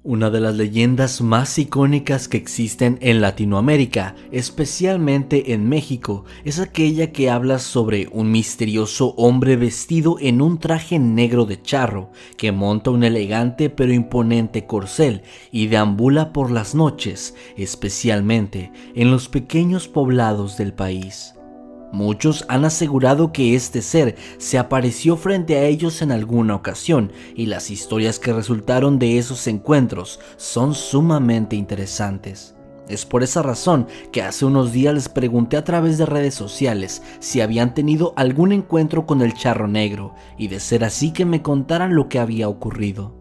Una de las leyendas más icónicas que existen en Latinoamérica, especialmente en México, es aquella que habla sobre un misterioso hombre vestido en un traje negro de charro, que monta un elegante pero imponente corcel y deambula por las noches, especialmente en los pequeños poblados del país. Muchos han asegurado que este ser se apareció frente a ellos en alguna ocasión, y las historias que resultaron de esos encuentros son sumamente interesantes. Es por esa razón que hace unos días les pregunté a través de redes sociales si habían tenido algún encuentro con el charro negro, y de ser así que me contaran lo que había ocurrido.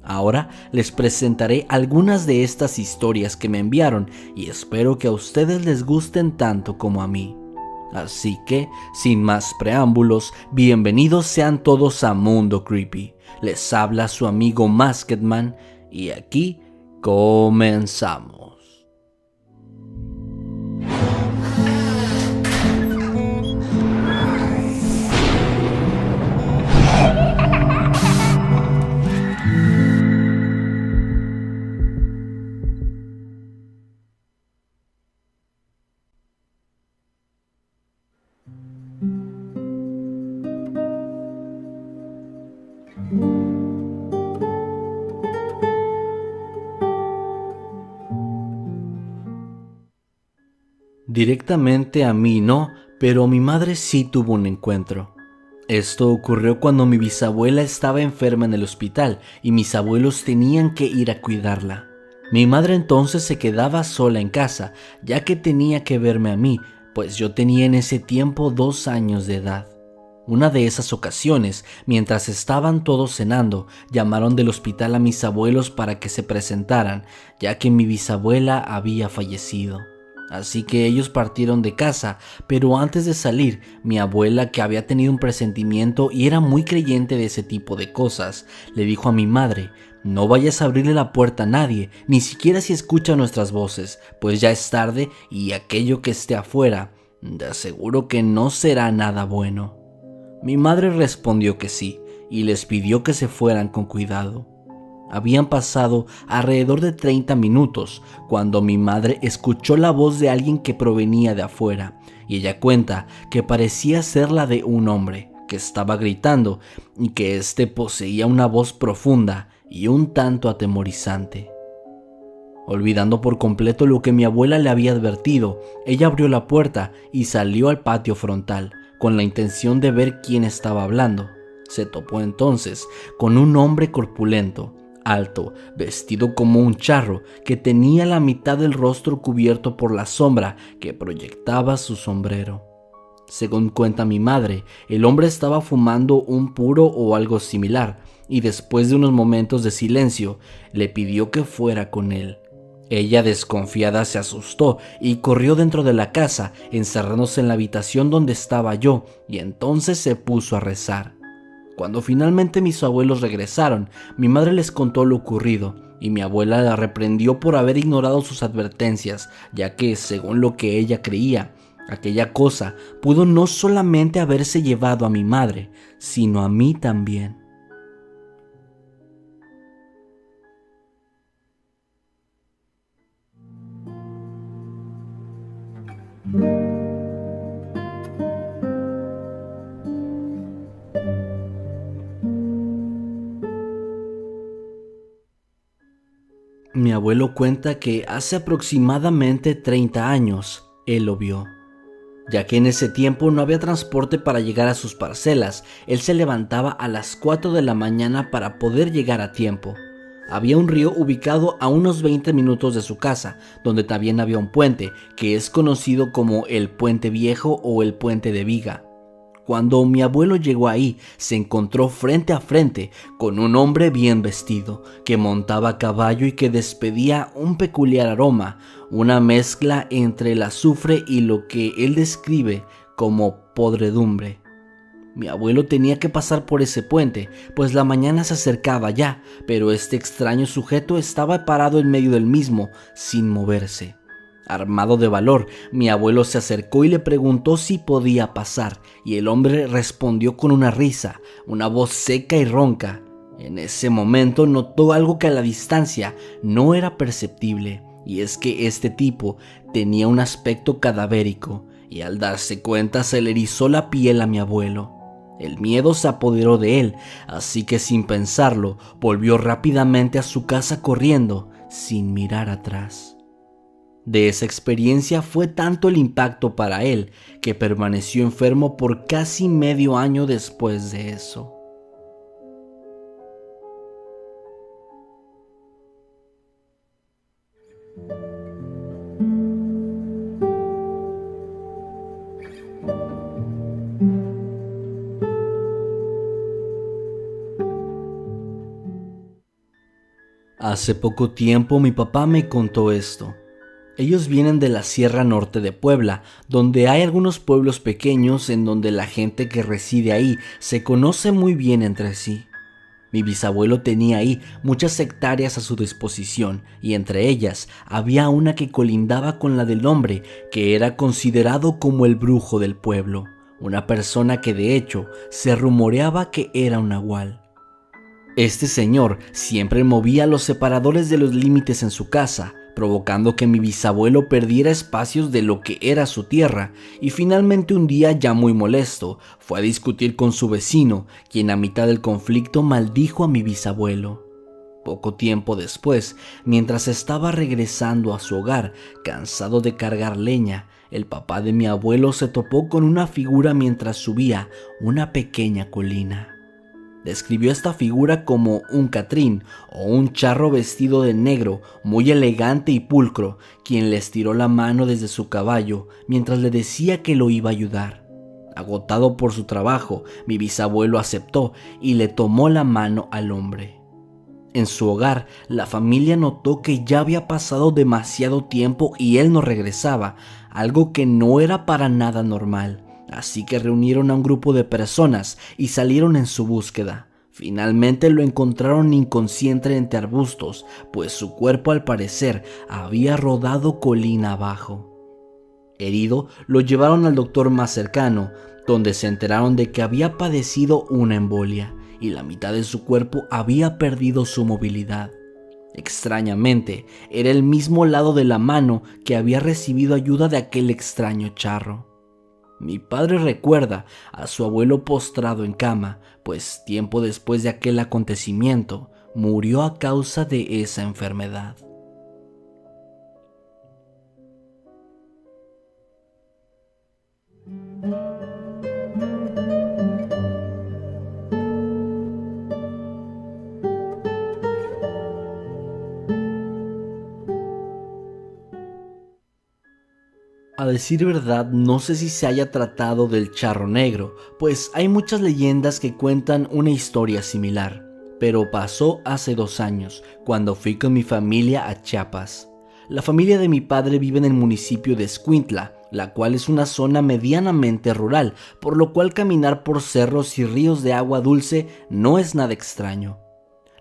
Ahora les presentaré algunas de estas historias que me enviaron y espero que a ustedes les gusten tanto como a mí. Así que, sin más preámbulos, bienvenidos sean todos a Mundo Creepy. Les habla su amigo Masketman y aquí comenzamos. Directamente a mí no, pero mi madre sí tuvo un encuentro. Esto ocurrió cuando mi bisabuela estaba enferma en el hospital y mis abuelos tenían que ir a cuidarla. Mi madre entonces se quedaba sola en casa, ya que tenía que verme a mí, pues yo tenía en ese tiempo 2 años de edad. Una de esas ocasiones, mientras estaban todos cenando, llamaron del hospital a mis abuelos para que se presentaran, ya que mi bisabuela había fallecido. Así que ellos partieron de casa, pero antes de salir, mi abuela, que había tenido un presentimiento y era muy creyente de ese tipo de cosas, le dijo a mi madre: no vayas a abrirle la puerta a nadie, ni siquiera si escucha nuestras voces, pues ya es tarde y aquello que esté afuera, te aseguro que no será nada bueno. Mi madre respondió que sí, y les pidió que se fueran con cuidado. Habían pasado alrededor de 30 minutos cuando mi madre escuchó la voz de alguien que provenía de afuera, y ella cuenta que parecía ser la de un hombre que estaba gritando y que éste poseía una voz profunda y un tanto atemorizante. Olvidando por completo lo que mi abuela le había advertido, ella abrió la puerta y salió al patio frontal con la intención de ver quién estaba hablando. Se topó entonces con un hombre corpulento, alto, vestido como un charro, que tenía la mitad del rostro cubierto por la sombra que proyectaba su sombrero. Según cuenta mi madre, el hombre estaba fumando un puro o algo similar, y después de unos momentos de silencio, le pidió que fuera con él. Ella, desconfiada, se asustó y corrió dentro de la casa, encerrándose en la habitación donde estaba yo, y entonces se puso a rezar. Cuando finalmente mis abuelos regresaron, mi madre les contó lo ocurrido y mi abuela la reprendió por haber ignorado sus advertencias, ya que, según lo que ella creía, aquella cosa pudo no solamente haberse llevado a mi madre, sino a mí también. Mi abuelo cuenta que hace aproximadamente 30 años él lo vio. Ya que en ese tiempo no había transporte para llegar a sus parcelas, él se levantaba a las 4 de la mañana para poder llegar a tiempo. Había un río ubicado a unos 20 minutos de su casa, donde también había un puente, que es conocido como el Puente Viejo o el Puente de Viga. Cuando mi abuelo llegó ahí, se encontró frente a frente con un hombre bien vestido, que montaba a caballo y que despedía un peculiar aroma, una mezcla entre el azufre y lo que él describe como podredumbre. Mi abuelo tenía que pasar por ese puente, pues la mañana se acercaba ya, pero este extraño sujeto estaba parado en medio del mismo, sin moverse. Armado de valor, mi abuelo se acercó y le preguntó si podía pasar, y el hombre respondió con una risa, una voz seca y ronca: En ese momento notó algo que a la distancia no era perceptible, y es que este tipo tenía un aspecto cadavérico, y al darse cuenta se le erizó la piel a mi abuelo. El miedo se apoderó de él, así que sin pensarlo, volvió rápidamente a su casa corriendo, sin mirar atrás. De esa experiencia fue tanto el impacto para él, que permaneció enfermo por casi medio año después de eso. Hace poco tiempo mi papá me contó esto. Ellos vienen de la Sierra Norte de Puebla, donde hay algunos pueblos pequeños en donde la gente que reside ahí se conoce muy bien entre sí. Mi bisabuelo tenía ahí muchas hectáreas a su disposición y entre ellas había una que colindaba con la del hombre que era considerado como el brujo del pueblo, una persona que de hecho se rumoreaba que era un nahual. Este señor siempre movía los separadores de los límites en su casa, provocando que mi bisabuelo perdiera espacios de lo que era su tierra, y finalmente un día, ya muy molesto, fue a discutir con su vecino, quien a mitad del conflicto maldijo a mi bisabuelo. Poco tiempo después, mientras estaba regresando a su hogar, cansado de cargar leña, el papá de mi abuelo se topó con una figura mientras subía una pequeña colina. Describió esta figura como un catrín o un charro vestido de negro, muy elegante y pulcro, quien le estiró la mano desde su caballo mientras le decía que lo iba a ayudar. Agotado por su trabajo, mi bisabuelo aceptó y le tomó la mano al hombre. En su hogar, la familia notó que ya había pasado demasiado tiempo y él no regresaba, algo que no era para nada normal. Así que reunieron a un grupo de personas y salieron en su búsqueda. Finalmente lo encontraron inconsciente entre arbustos, pues su cuerpo al parecer había rodado colina abajo. Herido, lo llevaron al doctor más cercano, donde se enteraron de que había padecido una embolia y la mitad de su cuerpo había perdido su movilidad. Extrañamente, era el mismo lado de la mano que había recibido ayuda de aquel extraño charro. Mi padre recuerda a su abuelo postrado en cama, pues tiempo después de aquel acontecimiento murió a causa de esa enfermedad. A decir verdad, no sé si se haya tratado del charro negro, pues hay muchas leyendas que cuentan una historia similar, pero pasó hace 2 años, cuando fui con mi familia a Chiapas. La familia de mi padre vive en el municipio de Escuintla, la cual es una zona medianamente rural, por lo cual caminar por cerros y ríos de agua dulce no es nada extraño.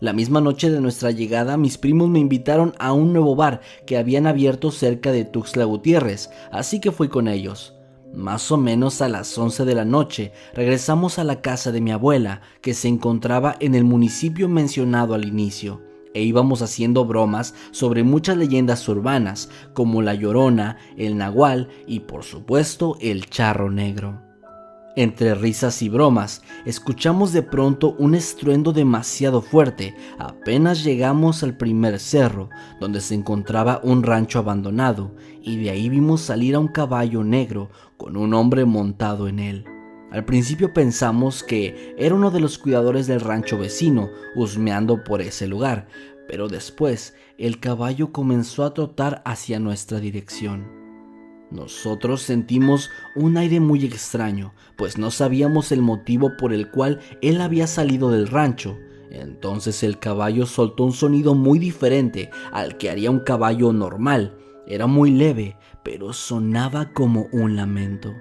La misma noche de nuestra llegada, mis primos me invitaron a un nuevo bar que habían abierto cerca de Tuxtla Gutiérrez, así que fui con ellos. Más o menos a las 11 de la noche, regresamos a la casa de mi abuela, que se encontraba en el municipio mencionado al inicio, e íbamos haciendo bromas sobre muchas leyendas urbanas, como la Llorona, el Nahual y por supuesto el Charro Negro. Entre risas y bromas, escuchamos de pronto un estruendo demasiado fuerte. Apenas llegamos al primer cerro, donde se encontraba un rancho abandonado, y de ahí vimos salir a un caballo negro con un hombre montado en él. Al principio pensamos que era uno de los cuidadores del rancho vecino, husmeando por ese lugar, pero después el caballo comenzó a trotar hacia nuestra dirección. Nosotros sentimos un aire muy extraño, pues no sabíamos el motivo por el cual él había salido del rancho. Entonces el caballo soltó un sonido muy diferente al que haría un caballo normal. Era muy leve, pero sonaba como un lamento.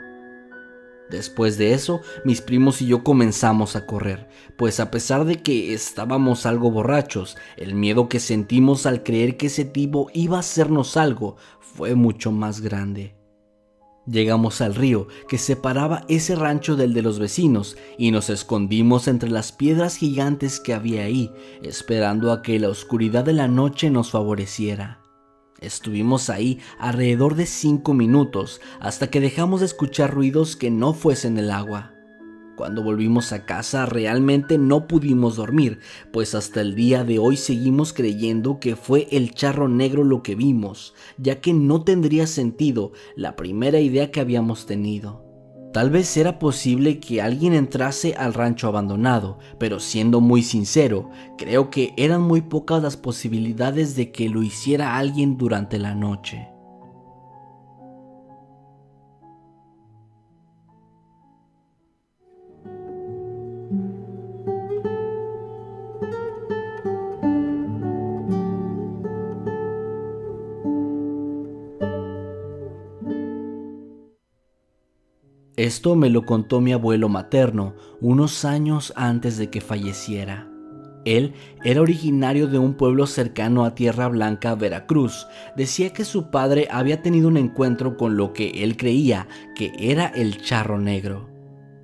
Después de eso, mis primos y yo comenzamos a correr, pues a pesar de que estábamos algo borrachos, el miedo que sentimos al creer que ese tipo iba a hacernos algo fue mucho más grande. Llegamos al río que separaba ese rancho del de los vecinos y nos escondimos entre las piedras gigantes que había ahí, esperando a que la oscuridad de la noche nos favoreciera. Estuvimos ahí alrededor de 5 minutos hasta que dejamos de escuchar ruidos que no fuesen el agua. Cuando volvimos a casa realmente no pudimos dormir, pues hasta el día de hoy seguimos creyendo que fue el charro negro lo que vimos, ya que no tendría sentido la primera idea que habíamos tenido. Tal vez era posible que alguien entrase al rancho abandonado, pero siendo muy sincero, creo que eran muy pocas las posibilidades de que lo hiciera alguien durante la noche. Esto me lo contó mi abuelo materno unos años antes de que falleciera. Él era originario de un pueblo cercano a Tierra Blanca, Veracruz. Decía que su padre había tenido un encuentro con lo que él creía que era el charro negro.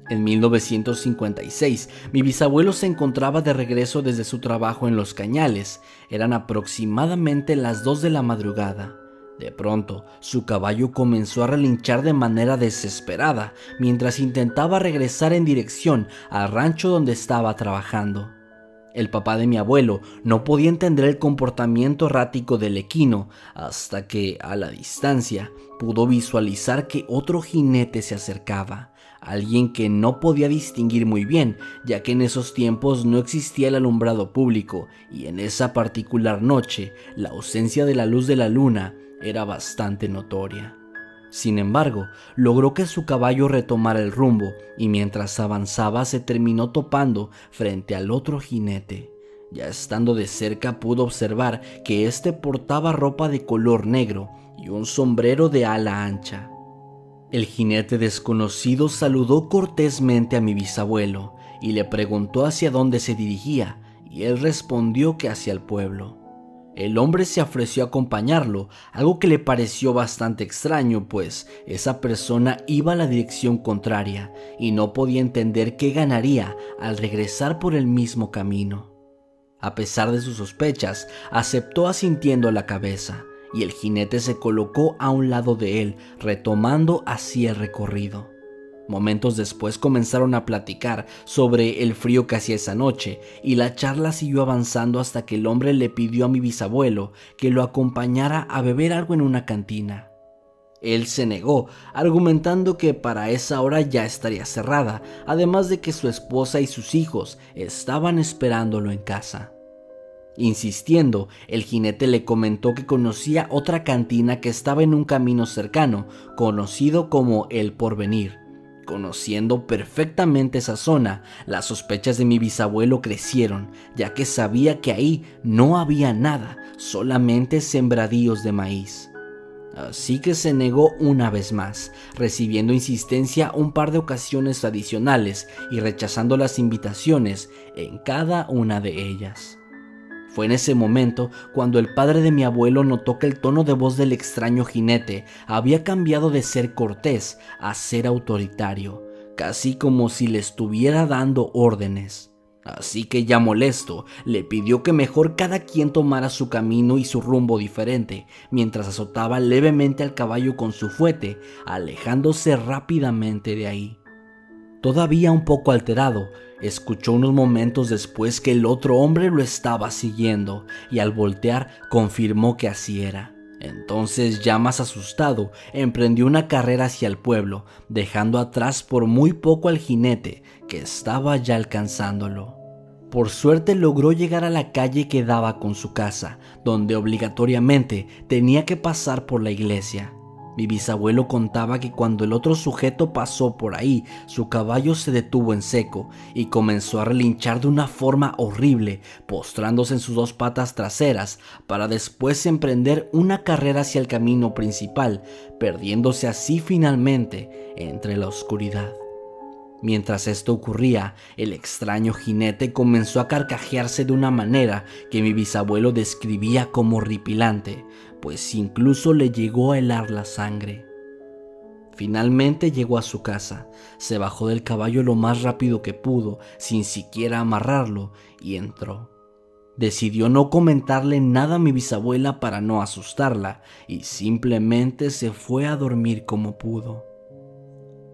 En 1956, mi bisabuelo se encontraba de regreso desde su trabajo en Los Cañales. Eran aproximadamente las 2 de la madrugada. De pronto, su caballo comenzó a relinchar de manera desesperada mientras intentaba regresar en dirección al rancho donde estaba trabajando. El papá de mi abuelo no podía entender el comportamiento errático del equino hasta que, a la distancia, pudo visualizar que otro jinete se acercaba, alguien que no podía distinguir muy bien, ya que en esos tiempos no existía el alumbrado público y en esa particular noche la ausencia de la luz de la luna era bastante notoria. Sin embargo, logró que su caballo retomara el rumbo y mientras avanzaba se terminó topando frente al otro jinete. Ya estando de cerca pudo observar que éste portaba ropa de color negro y un sombrero de ala ancha. El jinete desconocido saludó cortésmente a mi bisabuelo y le preguntó hacia dónde se dirigía, y él respondió que hacia el pueblo. El hombre se ofreció a acompañarlo, algo que le pareció bastante extraño, pues esa persona iba a la dirección contraria y no podía entender qué ganaría al regresar por el mismo camino. A pesar de sus sospechas, aceptó asintiendo la cabeza, y el jinete se colocó a un lado de él, retomando así el recorrido. Momentos después comenzaron a platicar sobre el frío que hacía esa noche y la charla siguió avanzando hasta que el hombre le pidió a mi bisabuelo que lo acompañara a beber algo en una cantina. Él se negó, argumentando que para esa hora ya estaría cerrada, además de que su esposa y sus hijos estaban esperándolo en casa. Insistiendo, el jinete le comentó que conocía otra cantina que estaba en un camino cercano, conocido como El Porvenir. Conociendo perfectamente esa zona, las sospechas de mi bisabuelo crecieron, ya que sabía que ahí no había nada, solamente sembradíos de maíz. Así que se negó una vez más, recibiendo insistencia un par de ocasiones adicionales y rechazando las invitaciones en cada una de ellas. Fue en ese momento cuando el padre de mi abuelo notó que el tono de voz del extraño jinete había cambiado de ser cortés a ser autoritario, casi como si le estuviera dando órdenes. Así que ya molesto, le pidió que mejor cada quien tomara su camino y su rumbo diferente, mientras azotaba levemente al caballo con su fuete, alejándose rápidamente de ahí. Todavía un poco alterado, escuchó unos momentos después que el otro hombre lo estaba siguiendo y al voltear confirmó que así era. Entonces, ya más asustado, emprendió una carrera hacia el pueblo, dejando atrás por muy poco al jinete que estaba ya alcanzándolo. Por suerte logró llegar a la calle que daba con su casa, donde obligatoriamente tenía que pasar por la iglesia. Mi bisabuelo contaba que cuando el otro sujeto pasó por ahí, su caballo se detuvo en seco y comenzó a relinchar de una forma horrible, postrándose en sus 2 patas traseras para después emprender una carrera hacia el camino principal, perdiéndose así finalmente entre la oscuridad. Mientras esto ocurría, el extraño jinete comenzó a carcajearse de una manera que mi bisabuelo describía como horripilante, pues incluso le llegó a helar la sangre. Finalmente llegó a su casa, se bajó del caballo lo más rápido que pudo, sin siquiera amarrarlo, y entró. Decidió no comentarle nada a mi bisabuela para no asustarla, y simplemente se fue a dormir como pudo.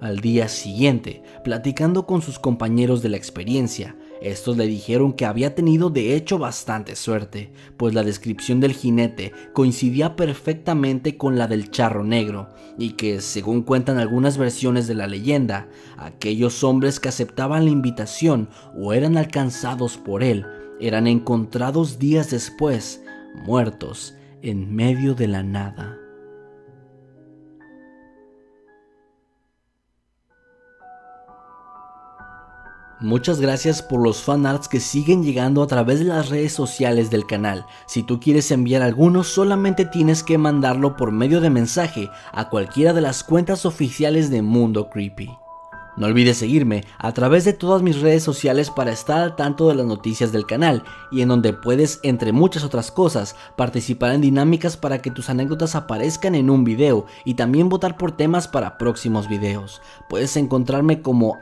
Al día siguiente, platicando con sus compañeros de la experiencia, estos le dijeron que había tenido de hecho bastante suerte, pues la descripción del jinete coincidía perfectamente con la del charro negro, y que, según cuentan algunas versiones de la leyenda, aquellos hombres que aceptaban la invitación o eran alcanzados por él, eran encontrados días después, muertos en medio de la nada. Muchas gracias por los fanarts que siguen llegando a través de las redes sociales del canal. Si tú quieres enviar alguno, solamente tienes que mandarlo por medio de mensaje a cualquiera de las cuentas oficiales de Mundo Creepy. No olvides seguirme a través de todas mis redes sociales para estar al tanto de las noticias del canal, y en donde puedes, entre muchas otras cosas, participar en dinámicas para que tus anécdotas aparezcan en un video y también votar por temas para próximos videos. Puedes encontrarme como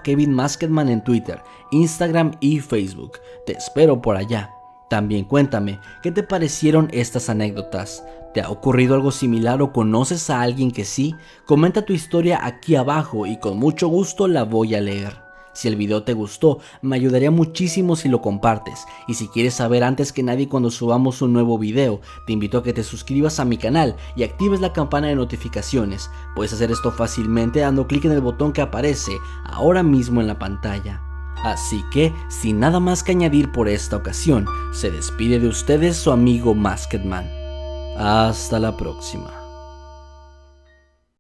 @KevinMasketman en Twitter, Instagram y Facebook. Te espero por allá. También cuéntame, ¿qué te parecieron estas anécdotas? ¿Te ha ocurrido algo similar o conoces a alguien que sí? Comenta tu historia aquí abajo y con mucho gusto la voy a leer. Si el video te gustó, me ayudaría muchísimo si lo compartes. Y si quieres saber antes que nadie cuando subamos un nuevo video, te invito a que te suscribas a mi canal y actives la campana de notificaciones. Puedes hacer esto fácilmente dando clic en el botón que aparece ahora mismo en la pantalla. Así que, sin nada más que añadir por esta ocasión, se despide de ustedes su amigo Masketman. Hasta la próxima.